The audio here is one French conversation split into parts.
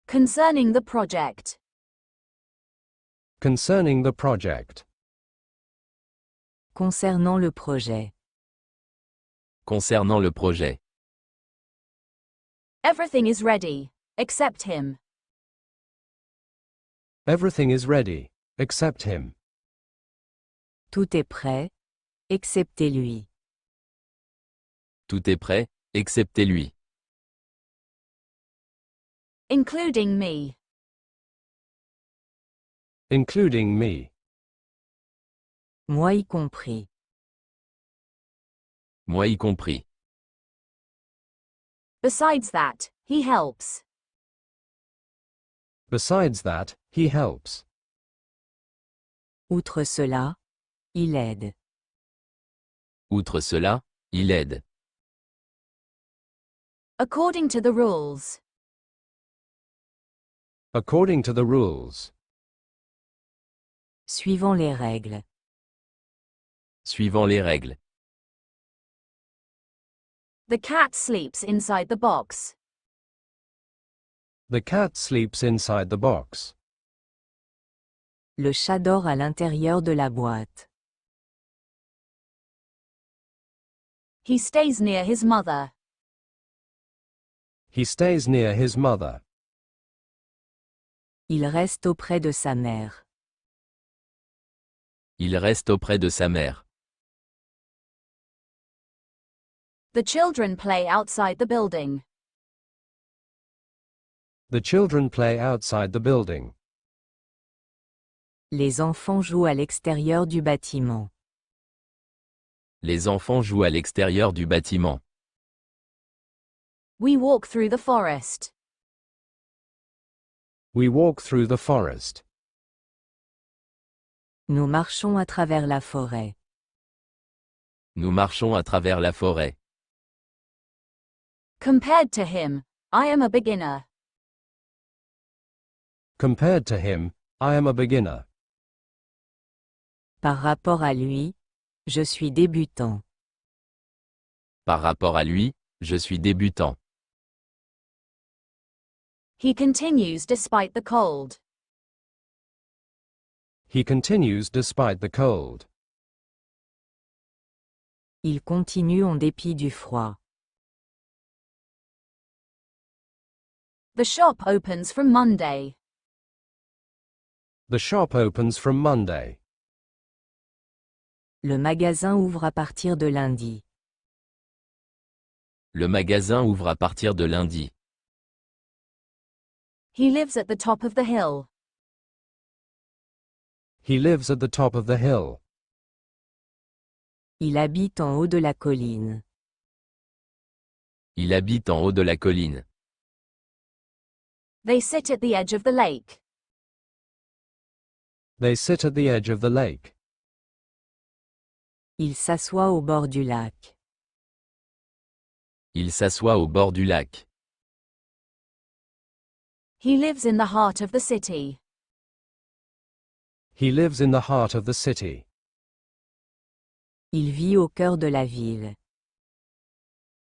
Concerning the project. Concerning the project. Concernant le projet. Concernant le projet. Everything is ready, except him. Everything is ready, except him. Tout est prêt, excepté lui. Tout est prêt, excepté lui. Including me. Including me. Moi y compris. Moi y compris. Besides that, he helps. Besides that, he helps. Outre cela, il aide. Outre cela, il aide. According to the rules. According to the rules. Suivant les règles. Suivant les règles. The cat sleeps inside the box. The cat sleeps inside the box. Le chat dort à l'intérieur de la boîte. He stays near his mother. He stays near his mother. Il reste auprès de sa mère. Il reste auprès de sa mère. The children play outside the building. The children play outside the building. Les enfants jouent à l'extérieur du bâtiment. Les enfants jouent à l'extérieur du bâtiment. We walk through the forest. We walk through the forest. Nous marchons à travers la forêt. Nous marchons à travers la forêt. Compared to him, I am a beginner. Compared to him, I am a beginner. Par rapport à lui, je suis débutant. Par rapport à lui, je suis débutant. He continues despite the cold. He continues despite the cold. Il continue en dépit du froid. The shop opens from Monday. The shop opens from Monday. Le magasin ouvre à partir de lundi. Le magasin ouvre à partir de lundi. He lives at the top of the hill. He lives at the top of the hill. Il habite en haut de la colline. Il habite en haut de la colline. They sit at the edge of the lake. They sit at the edge of the lake. Il s'assoit au bord du lac. Il s'assoit au bord du lac. He lives in the heart of the city. He lives in the heart of the city. Il vit au cœur de la ville.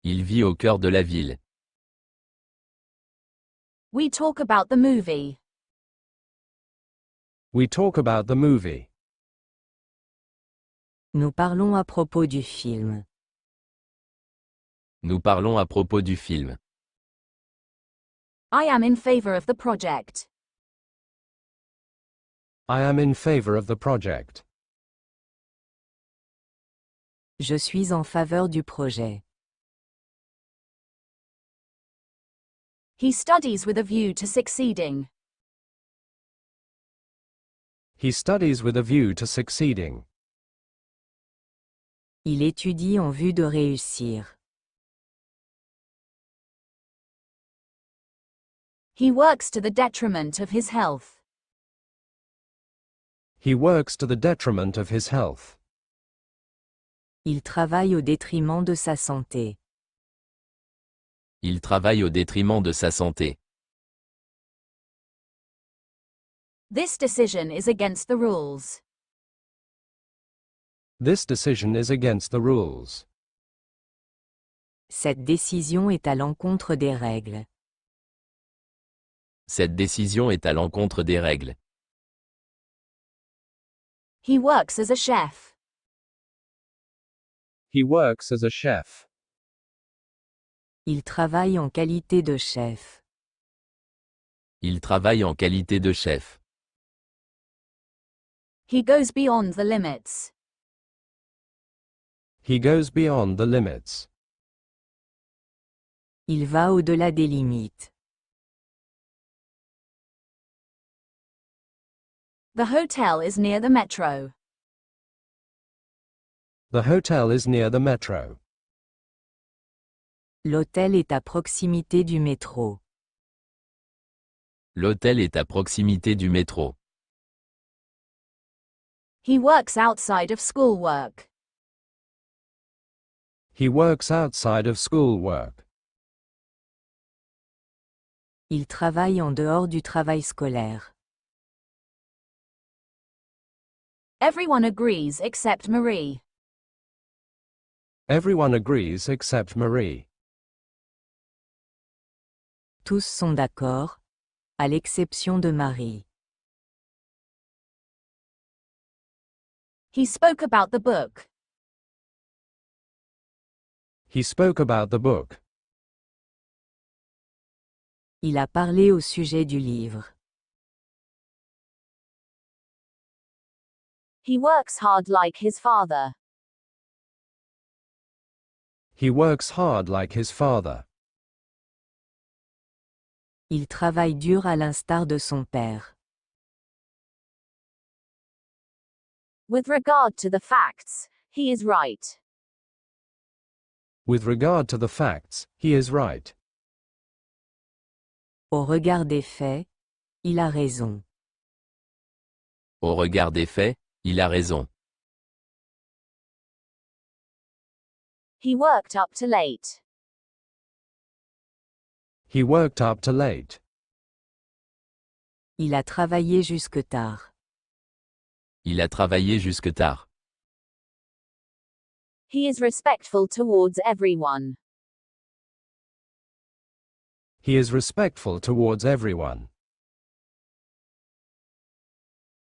Il vit au cœur de la ville. We talk about the movie. We talk about the movie. Nous parlons à propos du film. Nous parlons à propos du film. I am in favor of the project. I am in favor of the project. Je suis en faveur du projet. He studies with a view to succeeding. He studies with a view to succeeding. Il étudie en vue de réussir. He works to the detriment of his health. He works to the detriment of his health. Il travaille au détriment de sa santé. Il travaille au détriment de sa santé. This decision is against the rules. This decision is against the rules. Cette décision est à l'encontre des règles. Cette décision est à l'encontre des règles. He works as a chef. He works as a chef. Il travaille en qualité de chef. Il travaille en qualité de chef. He goes beyond the limits. He goes beyond the limits. Il va au-delà des limites. The hotel is near the metro. The hotel is near the metro. L'hôtel est à proximité du métro. L'hôtel est à proximité du métro. He works outside of schoolwork. He works outside of schoolwork. Il travaille en dehors du travail scolaire. Everyone agrees except Marie. Everyone agrees except Marie. Tous sont d'accord, à l'exception de Marie. He spoke about the book. He spoke about the book. Il a parlé au sujet du livre. He works hard like his father. He works hard like his father. Il travaille dur à l'instar de son père. With regard to the facts, he is right. With regard to the facts, he is right. Au regard des faits, il a raison. Au regard des faits, il a raison. He worked up to late. He worked up to late. Il a travaillé jusque tard. Il a travaillé jusque tard. He is respectful towards everyone. He is respectful towards everyone.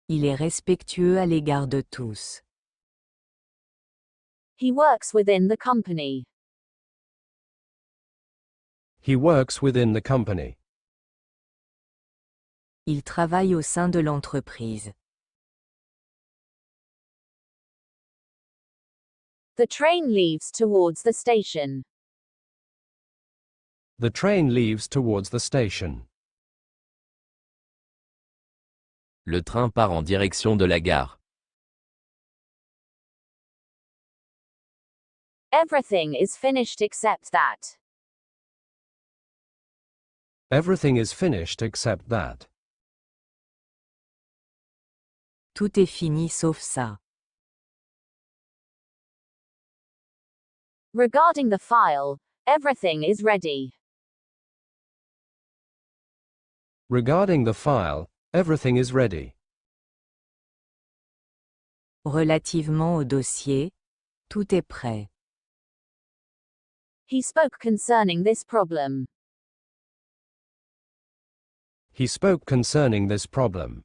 Il est respectueux à l'égard de tous. He works within the company. He works within the company. Il travaille au sein de l'entreprise. The train leaves towards the station. The train leaves towards the station. Le train part en direction de la gare. Everything is finished except that. Everything is finished except that. Tout est fini sauf ça. Regarding the file, everything is ready. Regarding the file, everything is ready. Relativement au dossier, tout est prêt. He spoke concerning this problem. He spoke concerning this problem.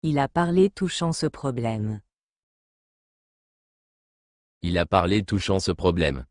Il a parlé touchant ce problème. Il a parlé touchant ce problème.